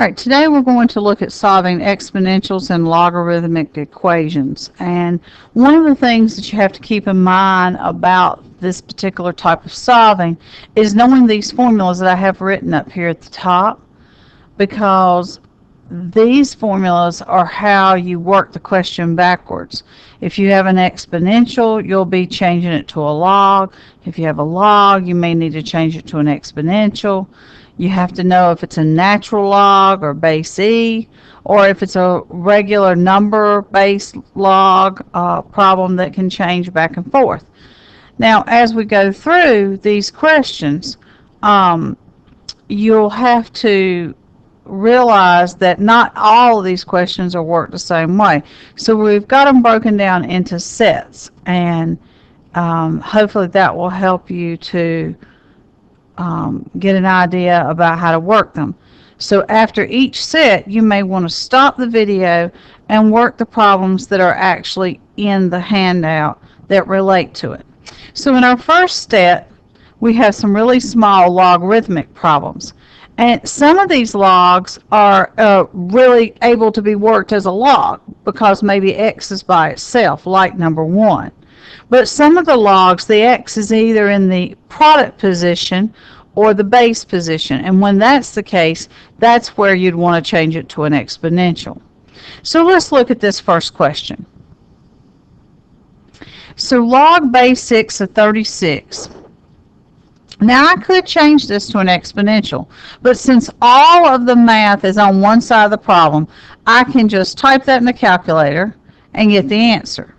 All right, today we're going to look at solving exponentials and logarithmic equations. And one of the things that you have to keep in mind about this particular type of solving is knowing these formulas that I have written up here at the top, because these formulas are how you work the question backwards. If you have an exponential, you'll be changing it to a log. If you have a log, you may need to change it to an exponential. You have to know if it's a natural log or base E, or if it's a regular number base log problem that can change back and forth. Now, as we go through these questions, you'll have to realize that not all of these questions are worked the same way. So we've got them broken down into sets, and hopefully that will help you to get an idea about how to work them. So after each set, you may want to stop the video and work the problems that are actually in the handout that relate to it. So in our first step, we have some really small logarithmic problems. And some of these logs are really able to be worked as a log because maybe x is by itself, like number 1. But some of the logs, the x is either in the product position or the base position. And when that's the case, that's where you'd want to change it to an exponential. So let's look at this first question. So log base 6 of 36. Now I could change this to an exponential, but since all of the math is on one side of the problem, I can just type that in the calculator and get the answer.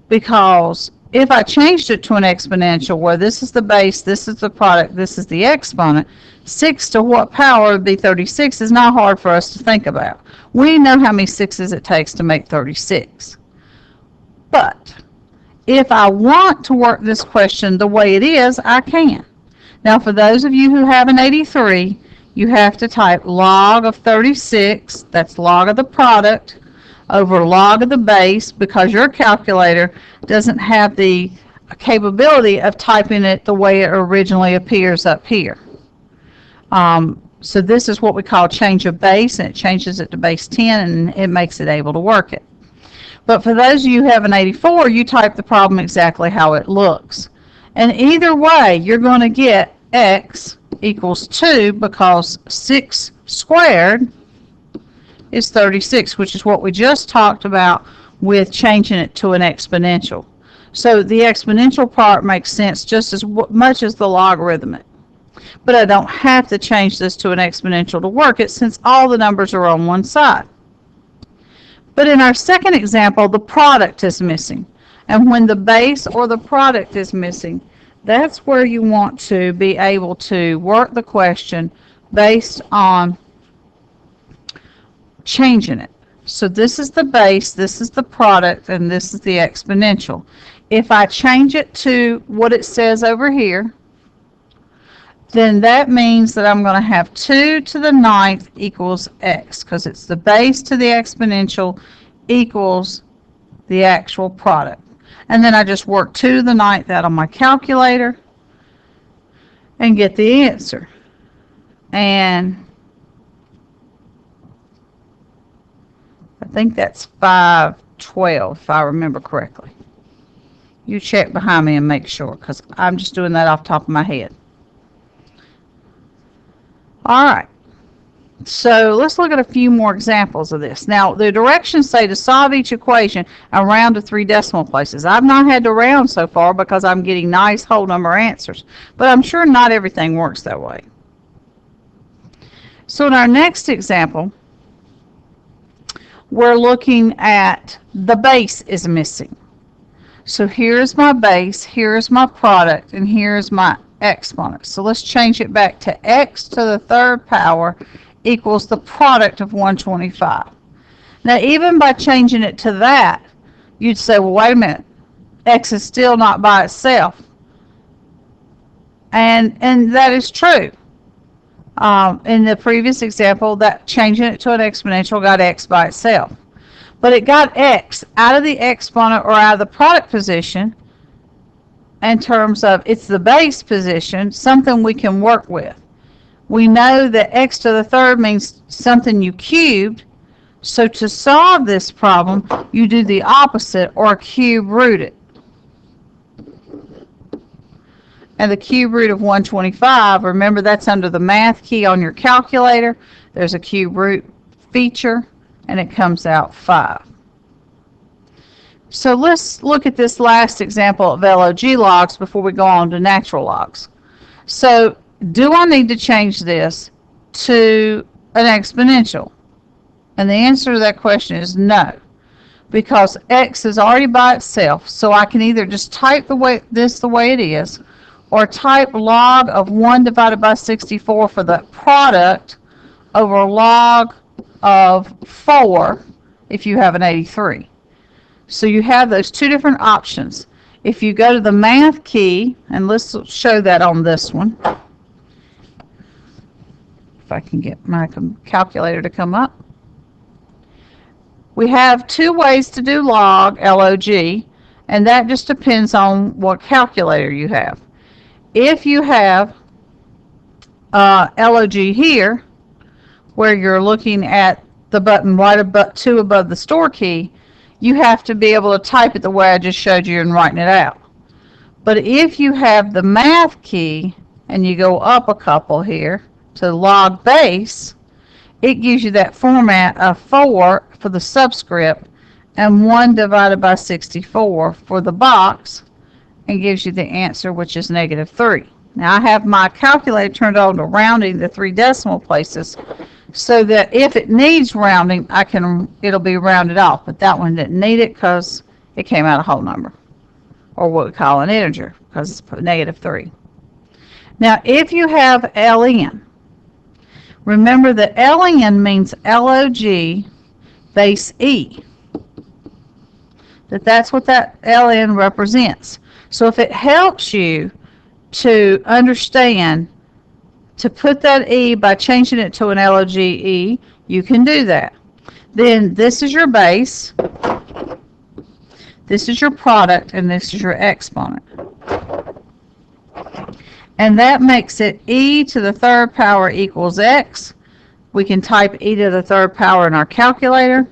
Because if I changed it to an exponential, where this is the base, this is the product, this is the exponent, 6 to what power would be 36 is not hard for us to think about. We know how many 6s it takes to make 36. But if I want to work this question the way it is, I can. Now, for those of you who have an 83, you have to type log of 36, that's log of the product, over log of the base, because your calculator doesn't have the capability of typing it the way it originally appears up here. So this is what we call change of base, and it changes it to base 10, and it makes it able to work it. But for those of you who have an 84, you type the problem exactly how it looks. And either way, you're going to get x equals 2, because 6 squared is 36, which is what we just talked about with changing it to an exponential. So the exponential part makes sense just as much as the logarithmic. But I don't have to change this to an exponential to work it, since all the numbers are on one side. But in our second example, the product is missing. And when the base or the product is missing, that's where you want to be able to work the question based on changing it. So this is the base, this is the product, and this is the exponential. If I change it to what it says over here, then that means that I'm going to have 2 to the 9th equals x, because it's the base to the exponential equals the actual product. And then I just work 2 to the 9th out on my calculator and get the answer. And I think that's 512, if I remember correctly. You check behind me and make sure, because I'm just doing that off the top of my head. All right. So let's look at a few more examples of this. Now, the directions say to solve each equation and round to 3 decimal places. I've not had to round so far because I'm getting nice whole number answers, but I'm sure not everything works that way. So in our next example, we're looking at the base is missing. So here's my base, here's my product, and here's my exponent. So let's change it back to x to the 3rd power equals the product of 125. Now, even by changing it to that, you'd say, well, wait a minute, x is still not by itself. And that is true. In the previous example, that changing it to an exponential got x by itself. But it got x out of the exponent or out of the product position in terms of it's the base position, something we can work with. We know that x to the third means something you cubed. So to solve this problem, you do the opposite, or cube root it. And the cube root of 125, remember that's under the math key on your calculator. There's a cube root feature, and it comes out 5. So let's look at this last example of log logs before we go on to natural logs. So do I need to change this to an exponential? And the answer to that question is no, because x is already by itself. So I can either just type the way it is, or type log of 1 divided by 64 for the product over log of 4 if you have an 83. So you have those two different options. If you go to the math key, and let's show that on this one. If I can get my calculator to come up. We have two ways to do log, and that just depends on what calculator you have. If you have log here, where you're looking at the button right above, 2 above the store key, you have to be able to type it the way I just showed you and writing it out. But if you have the math key and you go up a couple here to log base, it gives you that format of 4 for the subscript and 1 divided by 64 for the box, and gives you the answer, which is -3. Now I have my calculator turned on to rounding the 3 decimal places, so that if it needs rounding, it'll be rounded off. But that one didn't need it because it came out a whole number, or what we call an integer, because it's -3. Now if you have ln, remember that ln means log base e. That's what that ln represents. So if it helps you to understand to put that e by changing it to an loge, you can do that. Then this is your base, this is your product, and this is your exponent. And that makes it e to the third power equals x. We can type e to the third power in our calculator.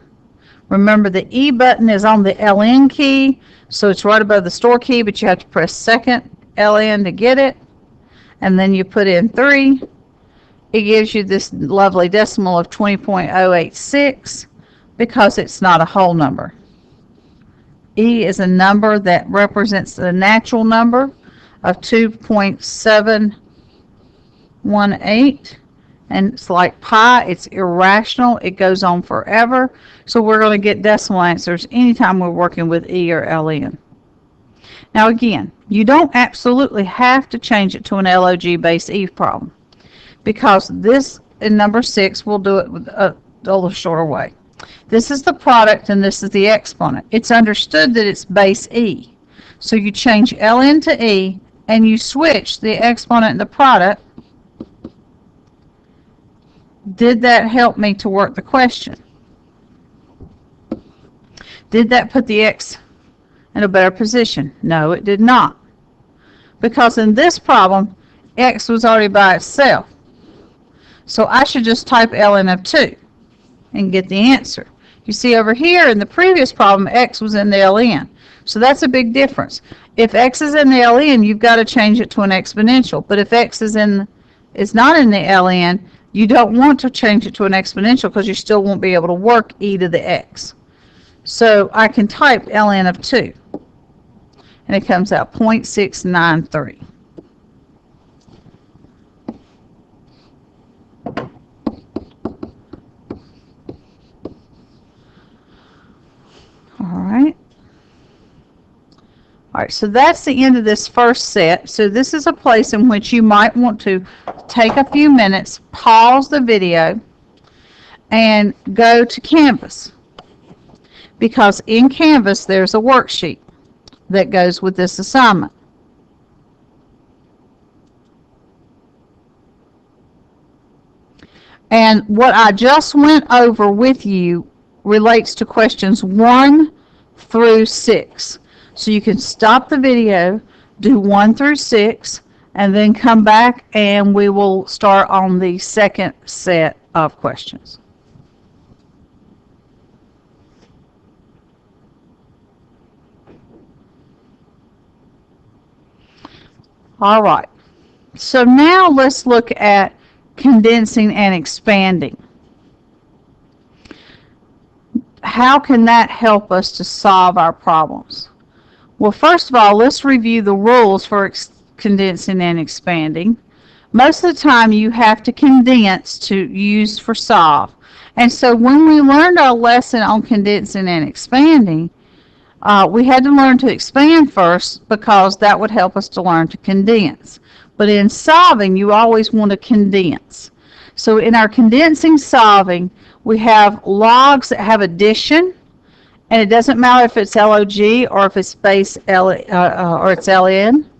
Remember, the E button is on the LN key, so it's right above the store key, but you have to press second LN to get it. And then you put in 3. It gives you this lovely decimal of 20.086 because it's not a whole number. E is a number that represents the natural number of 2.718. And it's like pi, it's irrational, it goes on forever. So we're going to get decimal answers anytime we're working with E or LN. Now again, you don't absolutely have to change it to an log base E problem, because this in number 6 will do it with a little shorter way. This is the product and this is the exponent. It's understood that it's base E. So you change LN to E and you switch the exponent and the product. Did that help me to work the question? Did that put the x in a better position? No, it did not. Because in this problem, x was already by itself. So I should just type ln of 2 and get the answer. You see over here in the previous problem, x was in the ln. So that's a big difference. If x is in the ln, you've got to change it to an exponential. But if x is not in the ln, you don't want to change it to an exponential because you still won't be able to work e to the x. So I can type ln of 2, and it comes out 0.693. All right, so that's the end of this first set. So this is a place in which you might want to take a few minutes, pause the video, and go to Canvas. Because in Canvas, there's a worksheet that goes with this assignment. And what I just went over with you relates to questions 1 through 6. So you can stop the video, do 1 through 6, and then come back and we will start on the second set of questions. All right. So now let's look at condensing and expanding. How can that help us to solve our problems? Well, first of all, let's review the rules for condensing and expanding. Most of the time you have to condense to use for solve. And so when we learned our lesson on condensing and expanding, we had to learn to expand first because that would help us to learn to condense. But in solving, you always want to condense. So in our condensing solving, we have logs that have addition, and it doesn't matter if it's log or if it's base or it's ln.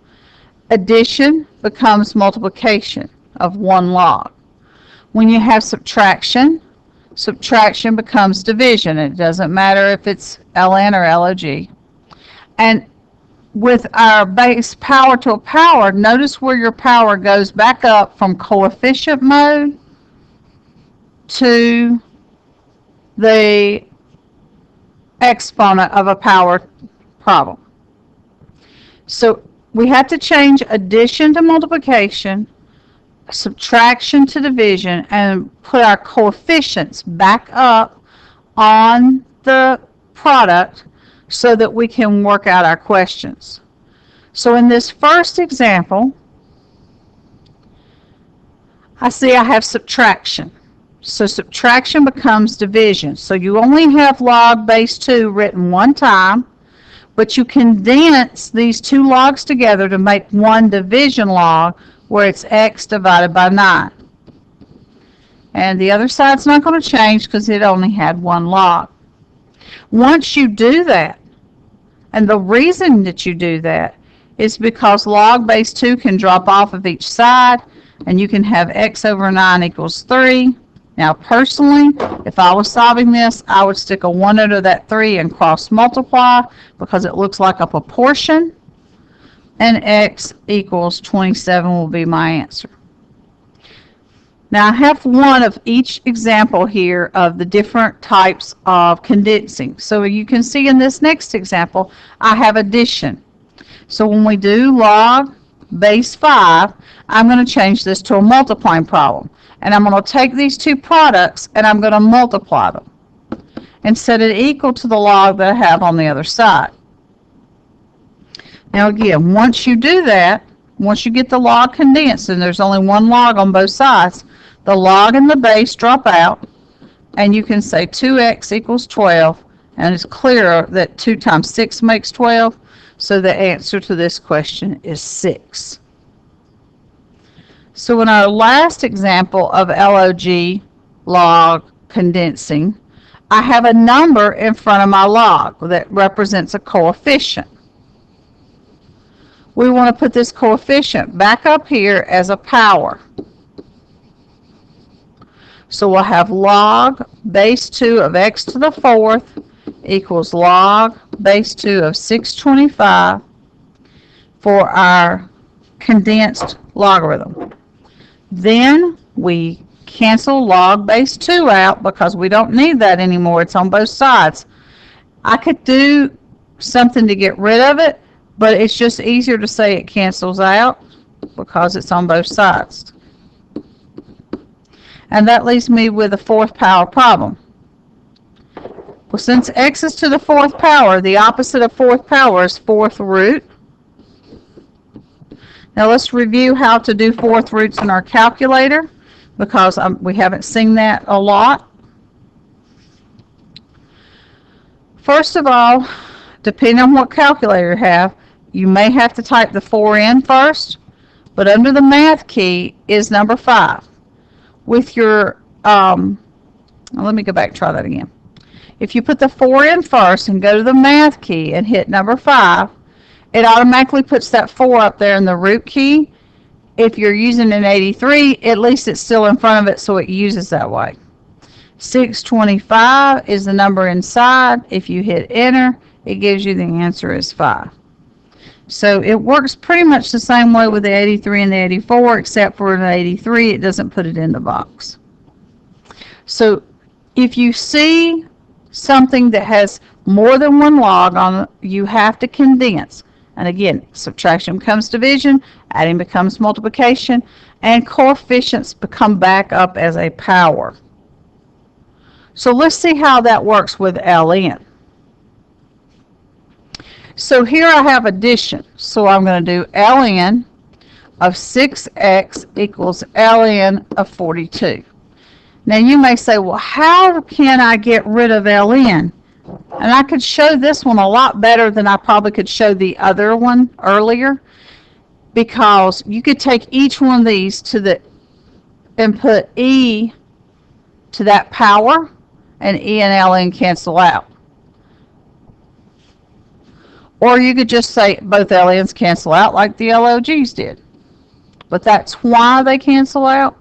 Addition becomes multiplication of one log. When you have subtraction, subtraction becomes division. It doesn't matter if it's ln or log. And with our base power to a power, notice where your power goes back up from coefficient mode to the exponent of a power problem. So we have to change addition to multiplication, subtraction to division, and put our coefficients back up on the product so that we can work out our questions. So in this first example, I see I have subtraction. So subtraction becomes division. So you only have log base 2 written one time, but you condense these two logs together to make one division log where it's x divided by 9. And the other side's not going to change because it only had one log. Once you do that, and the reason that you do that is because log base 2 can drop off of each side, and you can have x over 9 equals 3. Now personally, if I was solving this, I would stick a 1 under that 3 and cross multiply because it looks like a proportion, and x equals 27 will be my answer. Now I have one of each example here of the different types of condensing. So you can see in this next example, I have addition. So when we do log base 5, I'm going to change this to a multiplying problem. And I'm going to take these two products and I'm going to multiply them and set it equal to the log that I have on the other side. Now again, once you do that, once you get the log condensed and there's only one log on both sides, the log and the base drop out and you can say 2x equals 12, and it's clear that 2 times 6 makes 12, so the answer to this question is 6. So in our last example of log condensing, I have a number in front of my log that represents a coefficient. We want to put this coefficient back up here as a power. So we'll have log base 2 of x to the 4th equals log base 2 of 625 for our condensed logarithm. Then we cancel log base 2 out because we don't need that anymore. It's on both sides. I could do something to get rid of it, but it's just easier to say it cancels out because it's on both sides. And that leaves me with a 4th power problem. Well, since x is to the 4th power, the opposite of 4th power is 4th root. Now let's review how to do 4th roots in our calculator because we haven't seen that a lot. First of all, depending on what calculator you have, you may have to type the 4 in first, but under the math key is number 5. With your, let me go back and try that again. If you put the 4 in first and go to the math key and hit number 5, it automatically puts that 4 up there in the root key. If you're using an 83, at least it's still in front of it, so it uses that way. 625 is the number inside. If you hit enter, it gives you the answer is 5. So it works pretty much the same way with the 83 and the 84, except for the 83, it doesn't put it in the box. So if you see something that has more than one log on it, you have to condense. And again, subtraction becomes division, adding becomes multiplication, and coefficients become back up as a power. So let's see how that works with ln. So here I have addition. So I'm going to do ln of 6x equals ln of 42. Now you may say, well, how can I get rid of ln? And I could show this one a lot better than I probably could show the other one earlier, because you could take each one of these and put e to that power, and e and ln cancel out. Or you could just say both ln's cancel out like the LOGs did. But that's why they cancel out.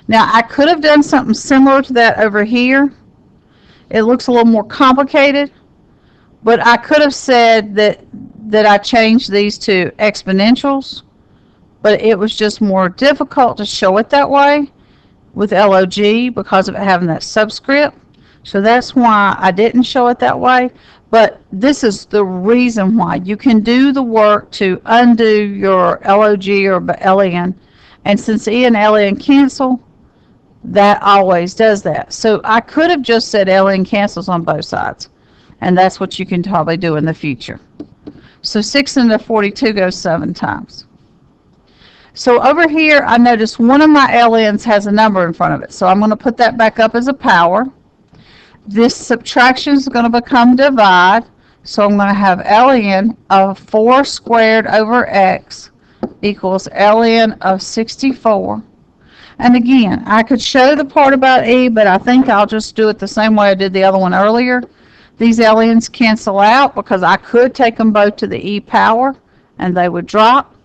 Now I could have done something similar to that over here. It looks a little more complicated, but I could have said that I changed these to exponentials, but it was just more difficult to show it that way with LOG because of it having that subscript. So that's why I didn't show it that way. But this is the reason why. You can do the work to undo your LOG or LN, and since E and LN cancel, that always does that. So I could have just said ln cancels on both sides, and that's what you can probably do in the future. So 6 into 42 goes 7 times. So over here I notice one of my ln's has a number in front of it, so I'm going to put that back up as a power. This subtraction is going to become divide, so I'm going to have ln of 4 squared over x equals ln of 64. And again, I could show the part about e, but I think I'll just do it the same way I did the other one earlier. These ln's cancel out because I could take them both to the e power and they would drop.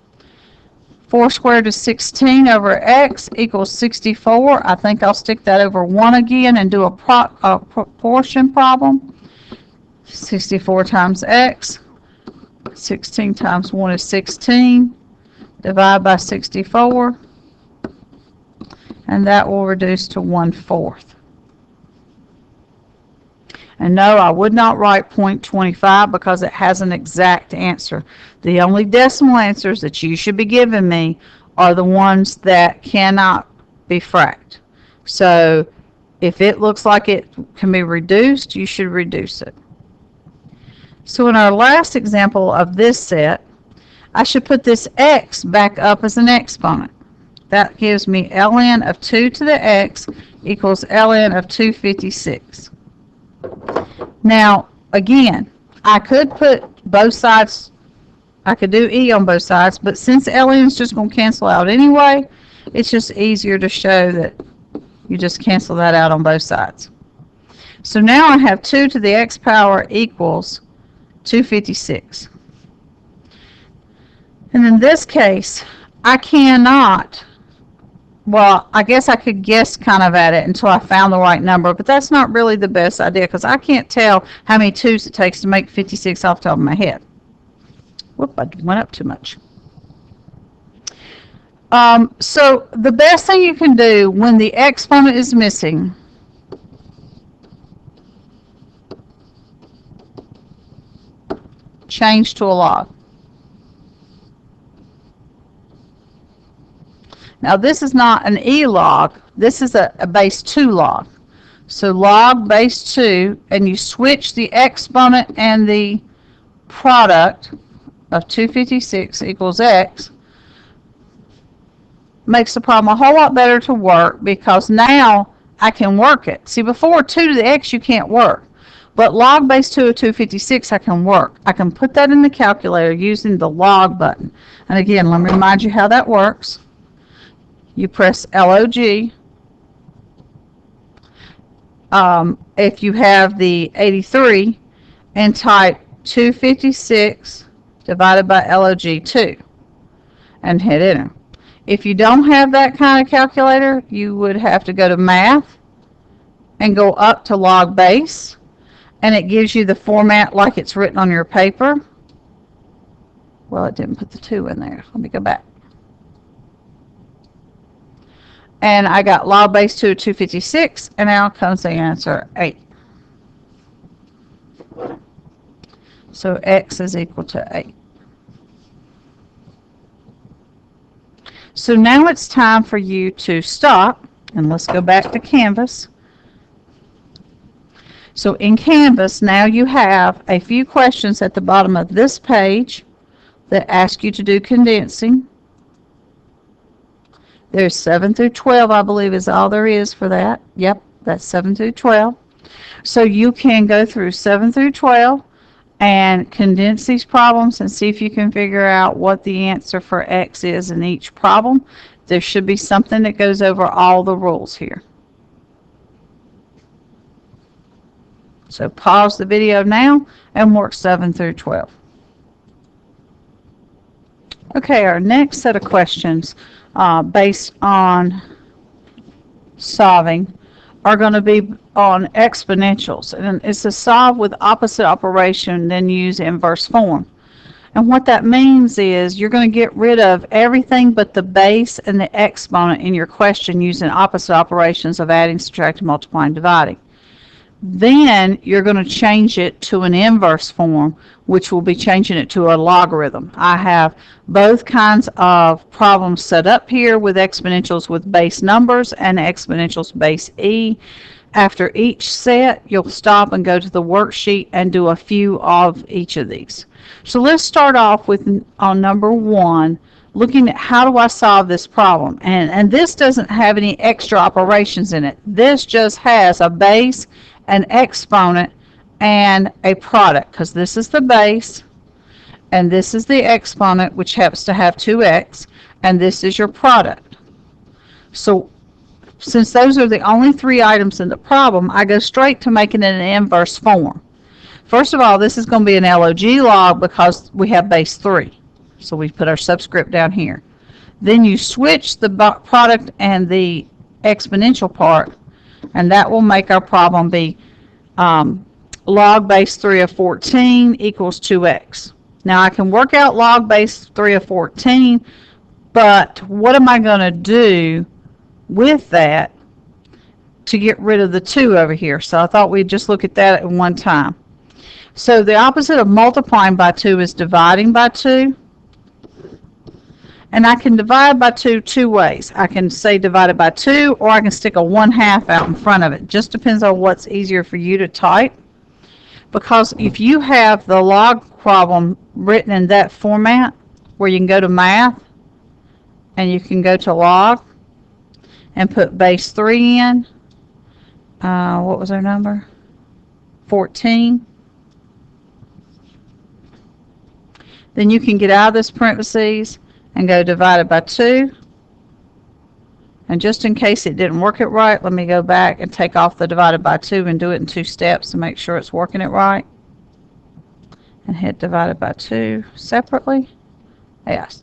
4 squared is 16 over x equals 64. I think I'll stick that over 1 again and do a proportion problem. 64 times x. 16 times 1 is 16. Divide by 64. And that will reduce to 1/4. And no, I would not write 0.25 because it has an exact answer. The only decimal answers that you should be giving me are the ones that cannot be fracted. So if it looks like it can be reduced, you should reduce it. So in our last example of this set, I should put this x back up as an exponent. That gives me ln of 2 to the x equals ln of 256. Now, again, I could put both sides, I could do e on both sides, but since ln is just going to cancel out anyway, it's just easier to show that you just cancel that out on both sides. So now I have 2 to the x power equals 256. And in this case, I cannot, well, I guess I could guess kind of at it until I found the right number, but that's not really the best idea because I can't tell how many 2's it takes to make 56 off the top of my head. Whoop, I went up too much. So the best thing you can do when the exponent is missing change to a log. Now this is not an e log, this is a base 2 log. So log base 2, and you switch the exponent and the product of 256 equals x, makes the problem a whole lot better to work because now I can work it. See, before 2 to the x you can't work, but log base 2 of 256 I can work. I can put that in the calculator using the log button. And again, let me remind you how that works. You press LOG. If you have the 83, and type 256 divided by LOG2 and hit enter. If you don't have that kind of calculator, you would have to go to math and go up to log base, and it gives you the format like it's written on your paper. Well, it didn't put the 2 in there. Let me go back. And I got log base 2 of 256, and now comes the answer 8. So x is equal to 8. So now it's time for you to stop, and let's go back to Canvas. So in Canvas, now you have a few questions at the bottom of this page that ask you to do condensing. There's 7 through 12, I believe, is all there is for that. Yep, that's 7 through 12. So you can go through 7 through 12 and condense these problems and see if you can figure out what the answer for x is in each problem. There should be something that goes over all the rules here. So pause the video now and work 7 through 12. Okay, our next set of questions based on solving are going to be on exponentials. And it's a solve with opposite operation, then use inverse form. And what that means is you're going to get rid of everything but the base and the exponent in your question using opposite operations of adding, subtracting, multiplying, dividing. Then you're going to change it to an inverse form, which will be changing it to a logarithm. I have both kinds of problems set up here with exponentials with base numbers and exponentials base e. After each set, you'll stop and go to the worksheet and do a few of each of these. So let's start off with on number 1, looking at how do I solve this problem. And this doesn't have any extra operations in it. This just has a base, an exponent, and a product, because this is the base and this is the exponent, which happens to have 2x, and this is your product. So since those are the only 3 items in the problem, I go straight to making it an inverse form. First of all, this is going to be an log log because we have base 3. So we put our subscript down here. Then you switch the product and the exponential part, and that will make our problem be log base 3 of 14 equals 2x. Now I can work out log base 3 of 14, but what am I going to do with that to get rid of the 2 over here? So I thought we'd just look at that at one time. So the opposite of multiplying by 2 is dividing by 2. And I can divide by 2 ways. I can say divided by 2, or I can stick a 1/2 out in front of it. Just depends on what's easier for you to type. Because if you have the log problem written in that format, where you can go to math, and you can go to log, and put base 3 in, what was our number? 14. Then you can get out of this parentheses and go divided by 2. And just in case it didn't work it right, let me go back and take off the divided by 2 and do it in 2 steps to make sure it's working it right. And hit divided by 2 separately.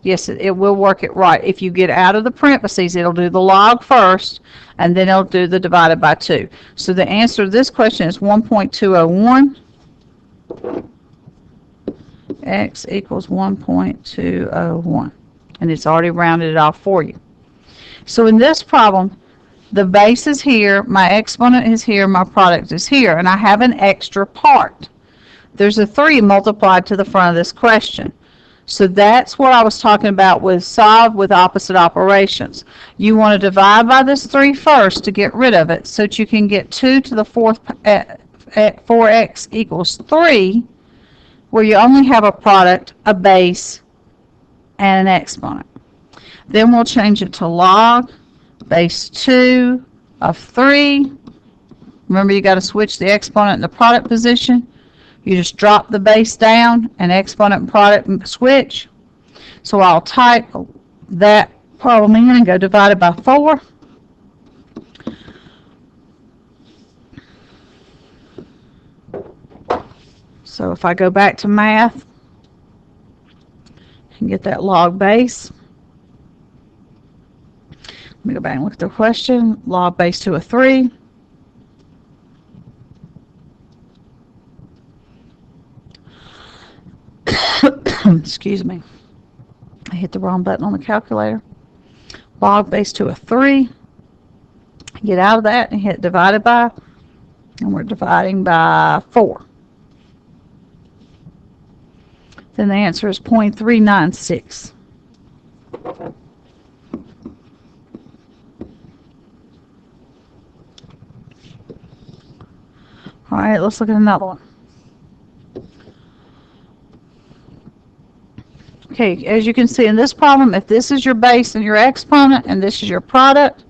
Yes, it will work it right. If you get out of the parentheses, it'll do the log first, and then it'll do the divided by 2. So the answer to this question is 1.201. X equals 1.201. And it's already rounded it off for you. So in this problem, the base is here, my exponent is here, my product is here, and I have an extra part. There's a 3 multiplied to the front of this question. So that's what I was talking about with solve with opposite operations. You want to divide by this 3 first to get rid of it, so that you can get 2 to the 4th at 4x equals 3, where you only have a product, a base, and an exponent. Then we'll change it to log base 2 of 3. Remember, you got to switch the exponent and the product position. You just drop the base down and exponent and product switch. So I'll type that problem in and go divided by 4. So if I go back to math and get that log base, let me go back and look at the question. Log base 2 of 3. Excuse me. I hit the wrong button on the calculator. Log base 2 of 3. Get out of that and hit divided by, and we're dividing by 4. Then the answer is 0.396. All right, let's look at another one. Okay, as you can see in this problem, if this is your base and your exponent and this is your product,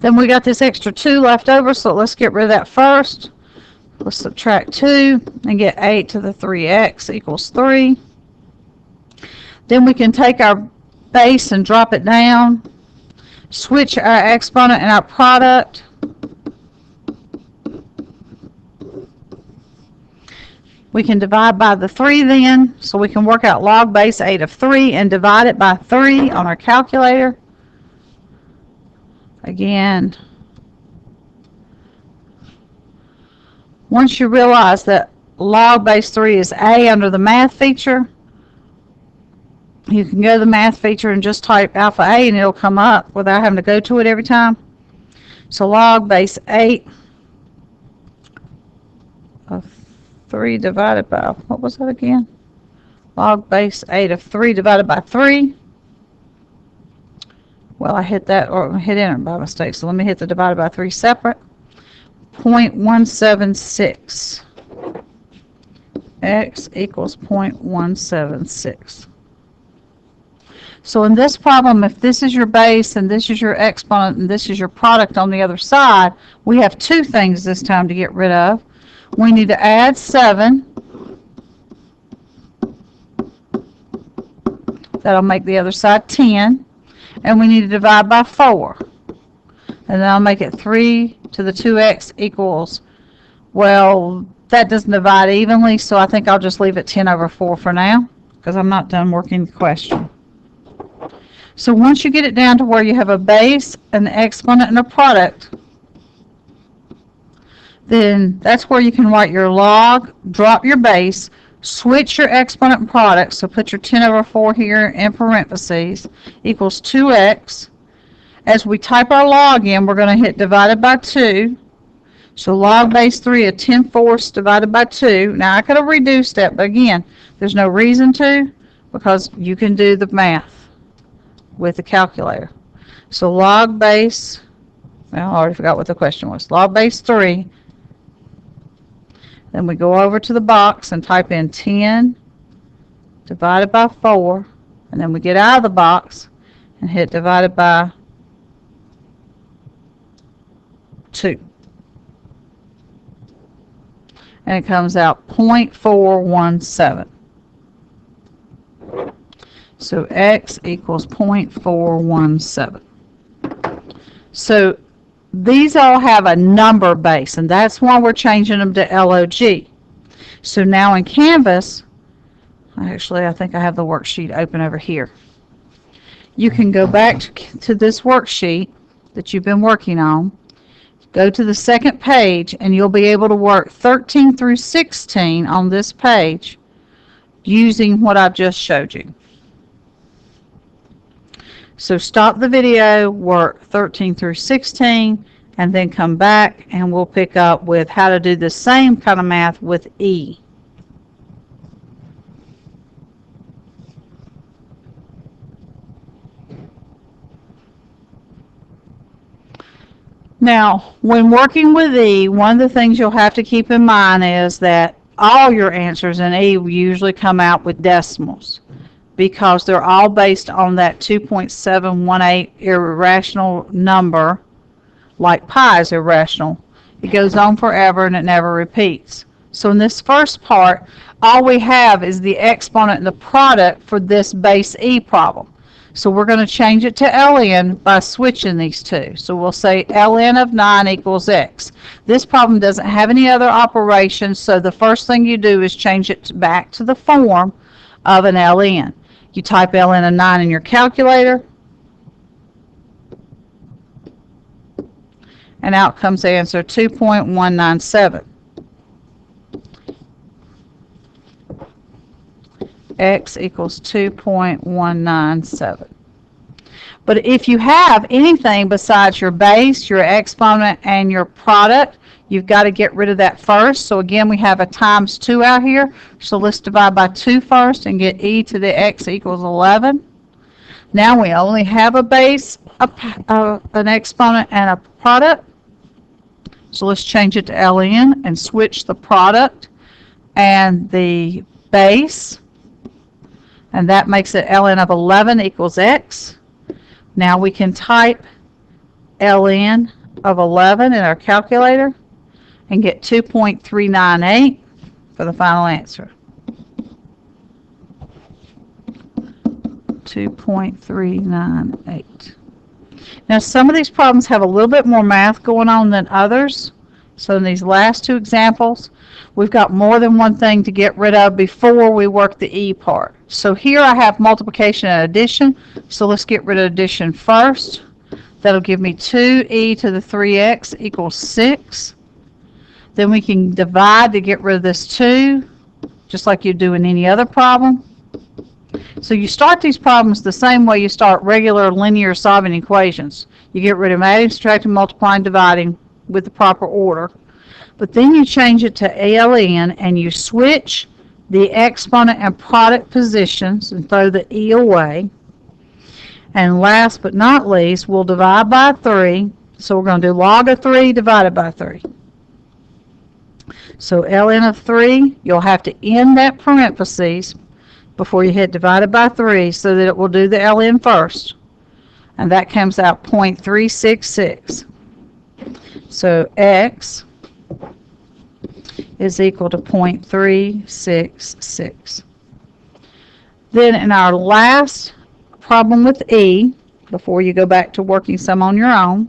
then we got this extra 2 left over, so let's get rid of that first. Let's subtract 2 and get 8 to the 3x equals 3. Then we can take our base and drop it down, switch our exponent and our product. We can divide by the 3 then, so we can work out log base 8 of 3 and divide it by 3 on our calculator. Again, once you realize that log base 3 is A under the math feature, you can go to the math feature and just type alpha A and it'll come up without having to go to it every time. So log base 8 of 3 divided by, what was that again? Log base 8 of 3 divided by 3. Well, I hit that, or hit enter by mistake, so let me hit the divided by 3 separate. 0.176. X equals 0.176. So in this problem, if this is your base and this is your exponent and this is your product on the other side, we have 2 things this time to get rid of. We need to add 7. That'll make the other side 10. And we need to divide by 4. And then I'll make it 3 to the 2x equals, well, that doesn't divide evenly, so I think I'll just leave it 10 over 4 for now, because I'm not done working the question. So once you get it down to where you have a base, an exponent, and a product, then that's where you can write your log, drop your base, switch your exponent and product, so put your 10 over 4 here in parentheses, equals 2x. As we type our log in, we're going to hit divided by 2. So log base 3 of 10/4 divided by 2. Now I could have reduced that, but again, there's no reason to, because you can do the math with the calculator. So log base, well, I already forgot what the question was. Log base 3. Then we go over to the box and type in 10 divided by 4. And then we get out of the box and hit divided by 2. And it comes out 0.417. So x equals 0.417. So these all have a number base, and that's why we're changing them to LOG. So now in Canvas, actually I think I have the worksheet open over here. You can go back to this worksheet that you've been working on, go to the second page, and you'll be able to work 13 through 16 on this page using what I've just showed you. So stop the video, work 13 through 16, and then come back and we'll pick up with how to do the same kind of math with E. Now, when working with E, one of the things you'll have to keep in mind is that all your answers in E will usually come out with decimals, because they're all based on that 2.718 irrational number, like pi is irrational. It goes on forever and it never repeats. So in this first part, all we have is the exponent and the product for this base E problem. So we're going to change it to ln by switching these two. So we'll say ln of 9 equals x. This problem doesn't have any other operations, so the first thing you do is change it back to the form of an ln. You type ln of 9 in your calculator, and out comes the answer 2.197. x equals 2.197. But if you have anything besides your base, your exponent, and your product, you've got to get rid of that first. So again, we have a times 2 out here. So let's divide by 2 first and get e to the x equals 11. Now we only have a base, an exponent, and a product. So let's change it to ln and switch the product and the base. And that makes it ln of 11 equals x. Now we can type ln of 11 in our calculator and get 2.398 for the final answer. 2.398. Now some of these problems have a little bit more math going on than others. So in these last two examples, we've got more than one thing to get rid of before we work the e part. So here I have multiplication and addition. So let's get rid of addition first. That'll give me 2e to the 3x equals 6. Then we can divide to get rid of this 2, just like you do in any other problem. So you start these problems the same way you start regular linear solving equations. You get rid of adding, subtracting, multiplying, dividing with the proper order. But then you change it to ln and you switch the exponent and product positions and throw the e away. And last but not least, we'll divide by 3. So we're going to do log of 3 divided by 3. So ln of 3, you'll have to end that parentheses before you hit divided by 3 so that it will do the ln first. And that comes out 0.366. So x is equal to 0.366. Then in our last problem with e, before you go back to working some on your own,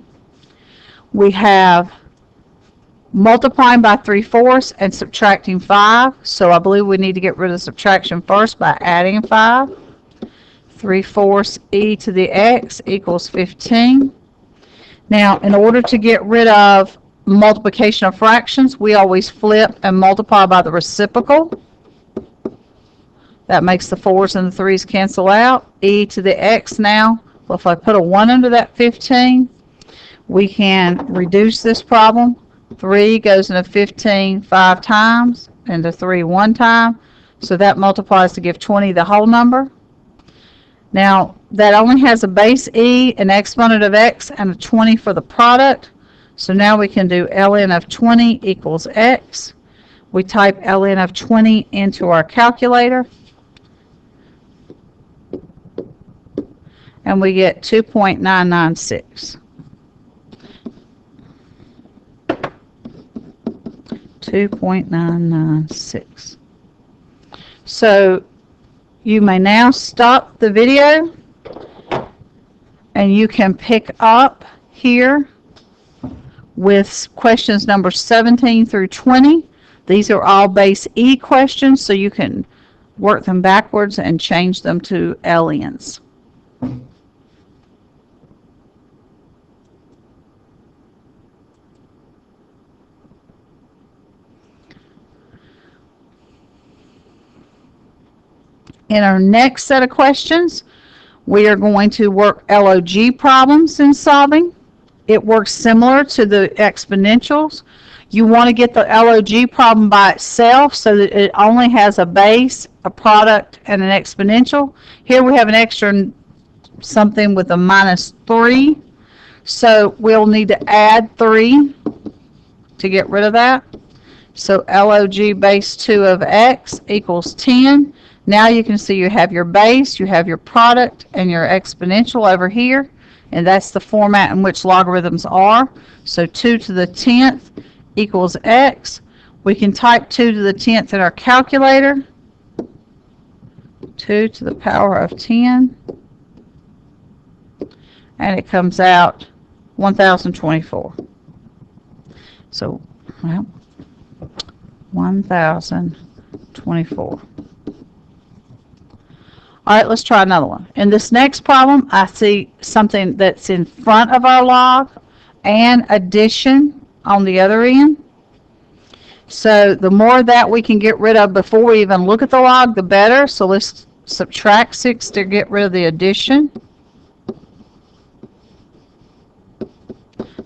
we have multiplying by 3/4 and subtracting 5. So I believe we need to get rid of subtraction first by adding 5. 3/4 e to the x equals 15. Now, in order to get rid of multiplication of fractions, we always flip and multiply by the reciprocal. That makes the 4's and the 3's cancel out. E to the x now. Well, if I put a 1 under that 15, we can reduce this problem. 3 goes into 15 5 times, and to 3 1 time. So that multiplies to give 20 the whole number. Now, that only has a base e, an exponent of x, and a 20 for the product. So now we can do ln of 20 equals x. We type ln of 20 into our calculator. And we get 2.996. 2.996. So you may now stop the video and you can pick up here with questions number 17 through 20. These are all base E questions, so you can work them backwards and change them to LNs. In our next set of questions, we are going to work LOG problems in solving. It works similar to the exponentials. You want to get the LOG problem by itself so that it only has a base, a product, and an exponential. Here we have an extra something with a -3. So we'll need to add 3 to get rid of that. So LOG base 2 of x equals 10. Now you can see you have your base, you have your product, and your exponential over here. And that's the format in which logarithms are. So 2 to the 10th equals x. We can type 2 to the 10th in our calculator. 2 to the power of 10. And it comes out 1024. So, well, 1024. All right, let's try another one. In this next problem, I see something that's in front of our log and addition on the other end. So the more that we can get rid of before we even look at the log, the better. So let's subtract 6 to get rid of the addition.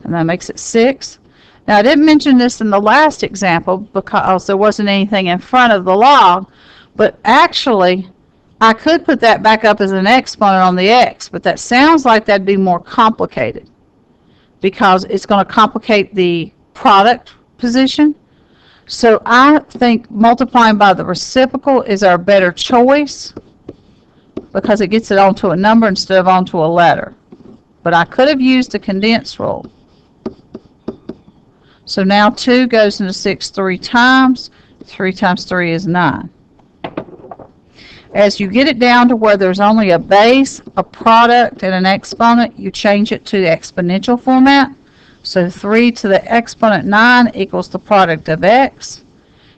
And that makes it 6. Now, I didn't mention this in the last example because there wasn't anything in front of the log, but actually, I could put that back up as an exponent on the x, but that sounds like that'd be more complicated because it's going to complicate the product position. So I think multiplying by the reciprocal is our better choice because it gets it onto a number instead of onto a letter. But I could have used the condensed rule. So now 2 goes into 6 3 times. 3 times 3 is 9. As you get it down to where there's only a base, a product, and an exponent, you change it to the exponential format. So 3 to the exponent 9 equals the product of x.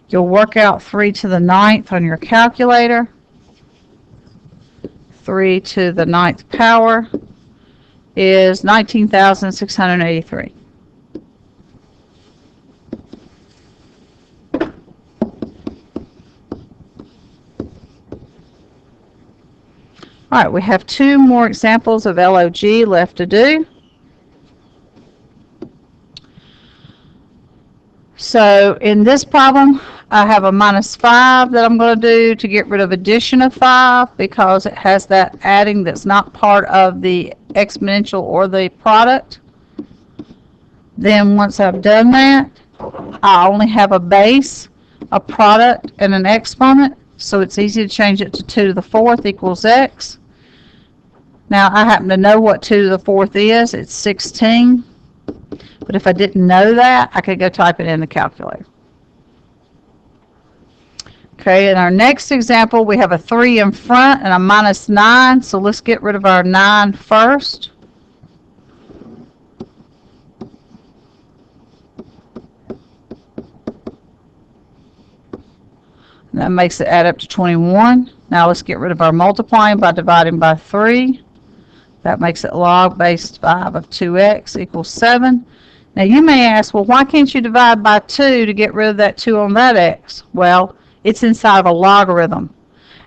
You'll work out 3 to the 9th on your calculator. 3 to the 9th power is 19,683. All right, we have 2 more examples of LOG left to do. So in this problem, I have a -5 that I'm going to do to get rid of addition of 5 because it has that adding that's not part of the exponential or the product. Then once I've done that, I only have a base, a product, and an exponent. So it's easy to change it to 2 to the 4th equals x. Now, I happen to know what 2 to the 4th is. It's 16. But if I didn't know that, I could go type it in the calculator. Okay, in our next example, we have a 3 in front and a -9. So let's get rid of our 9 first. And that makes it add up to 21. Now let's get rid of our multiplying by dividing by 3. That makes it log base 5 of 2x equals 7. Now you may ask, well, why can't you divide by 2 to get rid of that 2 on that x? Well, it's inside of a logarithm.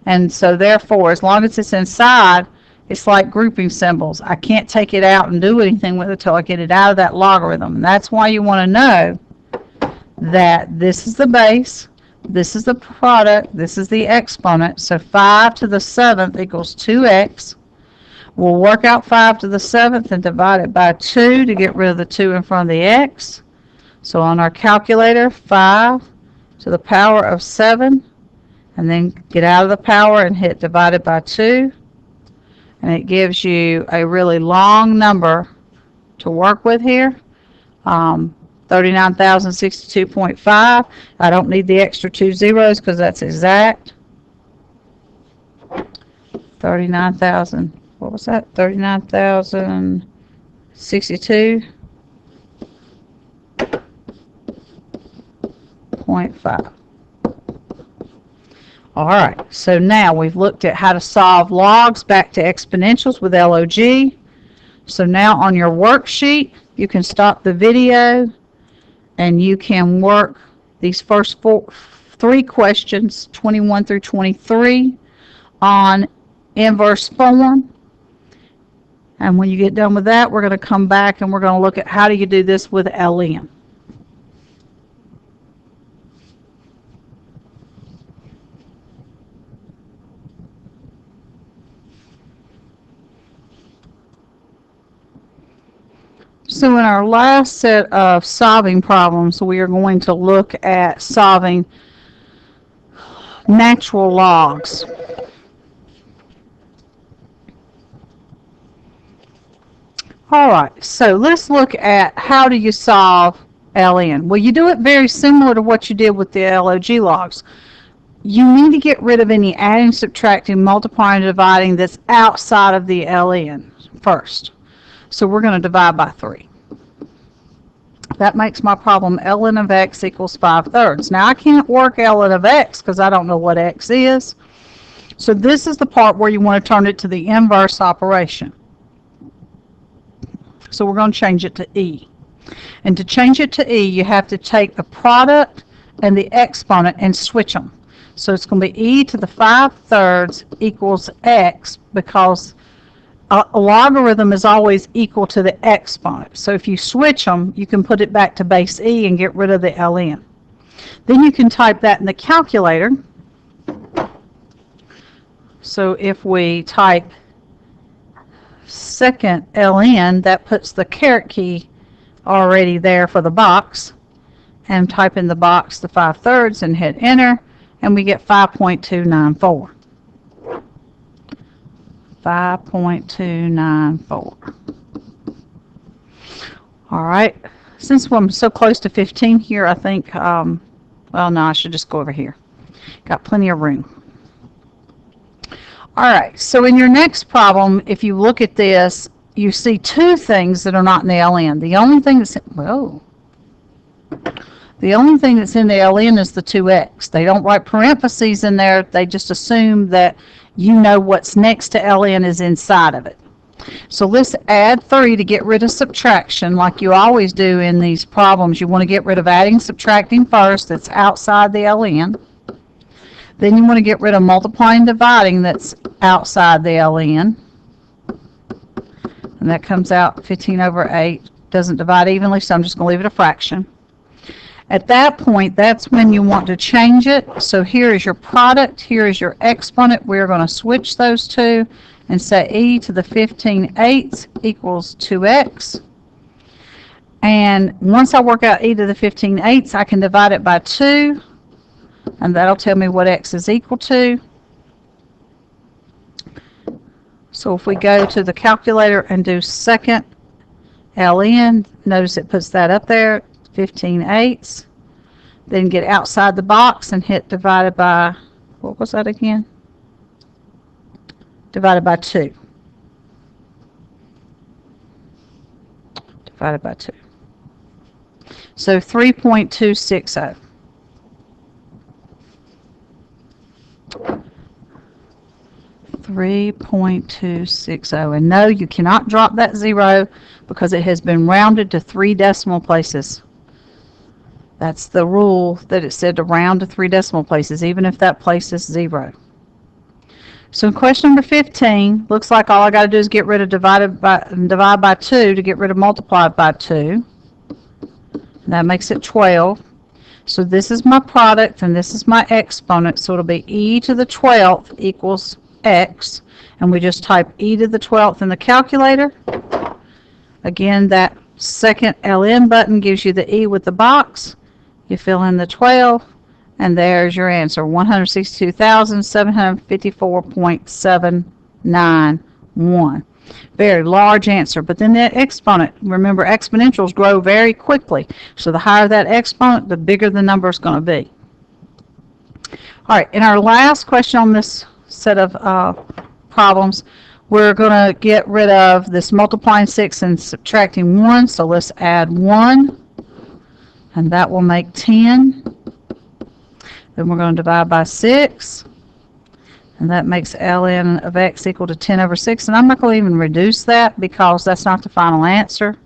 And so therefore, as long as it's inside, it's like grouping symbols. I can't take it out and do anything with it until I get it out of that logarithm. And that's why you want to know that this is the base, this is the product, this is the exponent. So 5 to the 7th equals 2x. We'll work out 5 to the 7th and divide it by 2 to get rid of the 2 in front of the x. So on our calculator, 5 to the power of 7, and then get out of the power and hit divided by 2. And it gives you a really long number to work with here, 39,062.5. I don't need the extra 2 zeros because that's exact. 39,000. What was that? 39,062.5. All right, so now we've looked at how to solve logs back to exponentials with LOG. So now on your worksheet, you can stop the video and you can work these first 3 questions, 21 through 23, on inverse form. And when you get done with that, we're going to come back and we're going to look at how do you do this with LN. So in our last set of solving problems, we are going to look at solving natural logs. All right, so let's look at how do you solve LN. Well, you do it very similar to what you did with the LOG logs. You need to get rid of any adding, subtracting, multiplying, dividing that's outside of the LN first. So we're going to divide by 3. That makes my problem ln of x equals 5/3. Now I can't work ln of x because I don't know what x is. So this is the part where you want to turn it to the inverse operation. So we're going to change it to e. And to change it to e, you have to take the product and the exponent and switch them. So it's going to be e to the 5/3 equals x, because a logarithm is always equal to the exponent. So if you switch them, you can put it back to base e and get rid of the ln. Then you can type that in the calculator. So if we type second ln, that puts the caret key already there for the box, and type in the box the 5/3 and hit enter, and we get 5.294. 5.294. All right, since I'm so close to 15 here, I think, well, no, I should just go over here. Got plenty of room. All right, so in your next problem, if you look at this, you see two things that are not in the ln. The only thing that's in the ln is the 2x. They don't write parentheses in there. They just assume that you know what's next to ln is inside of it. So let's add 3 to get rid of subtraction, like you always do in these problems. You want to get rid of adding, subtracting first. That's outside the ln. Then you want to get rid of multiplying, dividing. That's outside the ln. And that comes out 15/8. Doesn't divide evenly, so I'm just going to leave it a fraction. At that point, that's when you want to change it. So here is your product, here is your exponent. We're going to switch those two and say e to the 15/8 equals 2x. And once I work out e to the 15/8, I can divide it by 2, and that'll tell me what x is equal to. So if we go to the calculator and do second ln, notice it puts that up there, 15/8. Then get outside the box and hit divided by, what was that again? Divided by 2. Divided by 2. So 3.260. .260. And no, you cannot drop that 0 because it has been rounded to 3 decimal places. That's the rule, that it said to round to 3 decimal places, even if that place is 0. So in question number 15, looks like all I got to do is get rid of divide by 2 to get rid of multiplied by 2. And that makes it 12. So this is my product and this is my exponent. So it'll be e to the 12th equals x. And we just type e to the 12th in the calculator. Again, that second ln button gives you the e with the box. You fill in the 12, and there's your answer, 162,754.791. Very large answer. But then that exponent, remember exponentials grow very quickly. So the higher that exponent, the bigger the number is going to be. All right, in our last question on this set of problems, we're going to get rid of this multiplying 6 and subtracting 1. So let's add 1. And that will make 10. Then we're going to divide by 6. And that makes ln of x equal to 10/6. And I'm not going to even reduce that because that's not the final answer.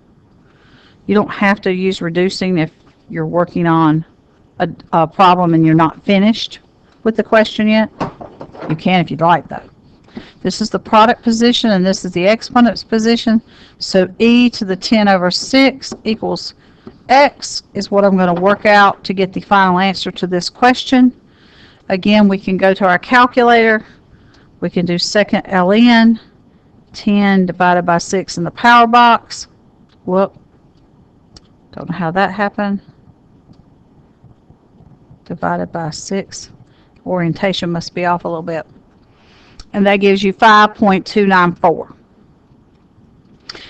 You don't have to use reducing if you're working on a problem and you're not finished with the question yet. You can if you'd like, though. This is the product position and this is the exponent's position. So e to the 10/6 equals x is what I'm going to work out to get the final answer to this question. Again, we can go to our calculator. We can do second ln, 10 divided by 6 in the power box. Whoop. Don't know how that happened. Divided by 6. Orientation must be off a little bit. And that gives you 5.294.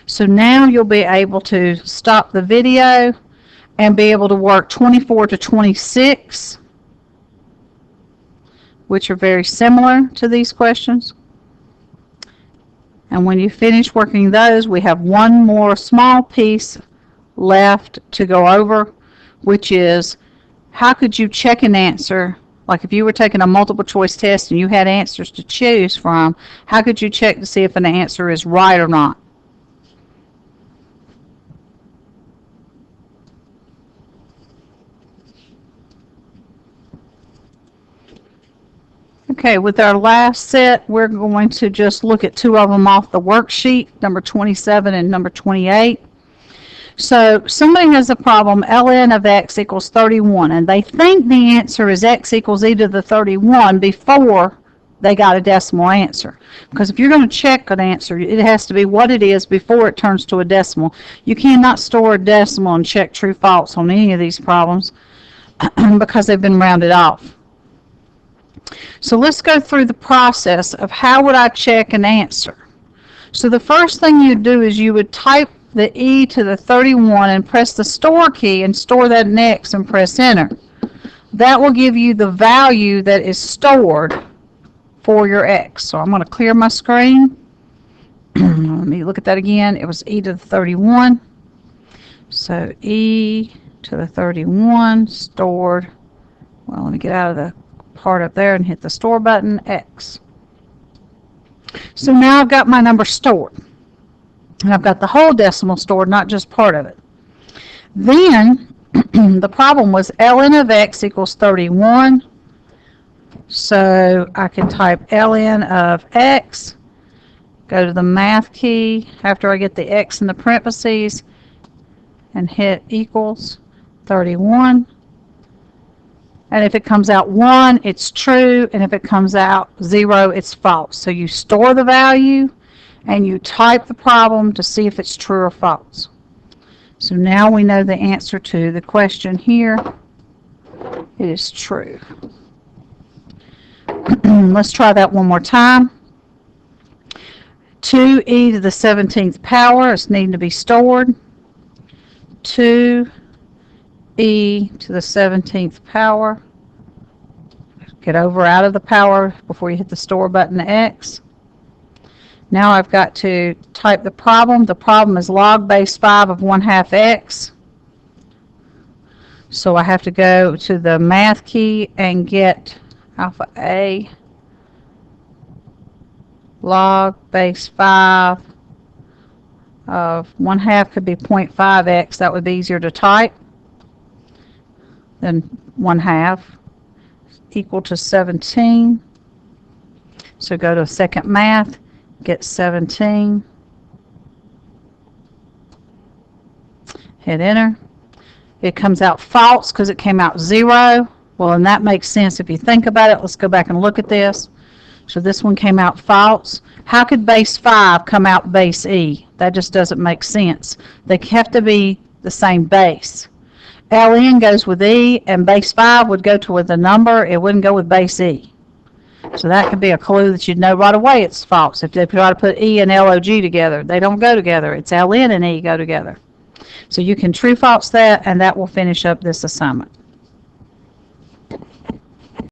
So now you'll be able to stop the video and be able to work 24 to 26, which are very similar to these questions. And when you finish working those, we have one more small piece left to go over, which is how could you check an answer? Like if you were taking a multiple choice test and you had answers to choose from, how could you check to see if an answer is right or not? Okay, with our last set, we're going to just look at two of them off the worksheet, number 27 and number 28. So somebody has a problem, ln of x equals 31, and they think the answer is x equals e to the 31 before they got a decimal answer. Because if you're going to check an answer, it has to be what it is before it turns to a decimal. You cannot store a decimal and check true false on any of these problems because they've been rounded off. So let's go through the process of how would I check an answer. So the first thing you'd do is you would type the e to the 31 and press the store key and store that in x and press enter. That will give you the value that is stored for your x. So I'm going to clear my screen. Let me look at that again. It was e to the 31. So e to the 31 stored. Well, let me get out of the part up there and hit the store button, x. So now I've got my number stored. And I've got the whole decimal stored, not just part of it. Then the problem was ln of x equals 31. So I can type ln of x, go to the math key after I get the x in the parentheses, and hit equals 31. And if it comes out 1, it's true, and if it comes out 0, it's false. So you store the value, and you type the problem to see if it's true or false. So now we know the answer to the question here. It is true. Let's try that one more time. 2e to the 17th power is needing to be stored. 2e to the 17th power. Get over out of the power before you hit the store button x. Now I've got to type the problem. The problem is log base 5 of 1/2 x. So I have to go to the math key and get alpha a log base 5 of 1/2 could be 0.5x. That would be easier to type than 1/2 equal to 17. So go to second math, get 17, hit enter. It comes out false because it came out 0. Well, and that makes sense if you think about it. Let's go back and look at this. So this one came out false. How could base 5 come out base e? That just doesn't make sense. They have to be the same base. ln goes with e, and base 5 would go to with a number. It wouldn't go with base e. So that could be a clue that you'd know right away it's false. If they try to put e and log together, they don't go together. It's ln and e go together. So you can true false that, and that will finish up this assignment.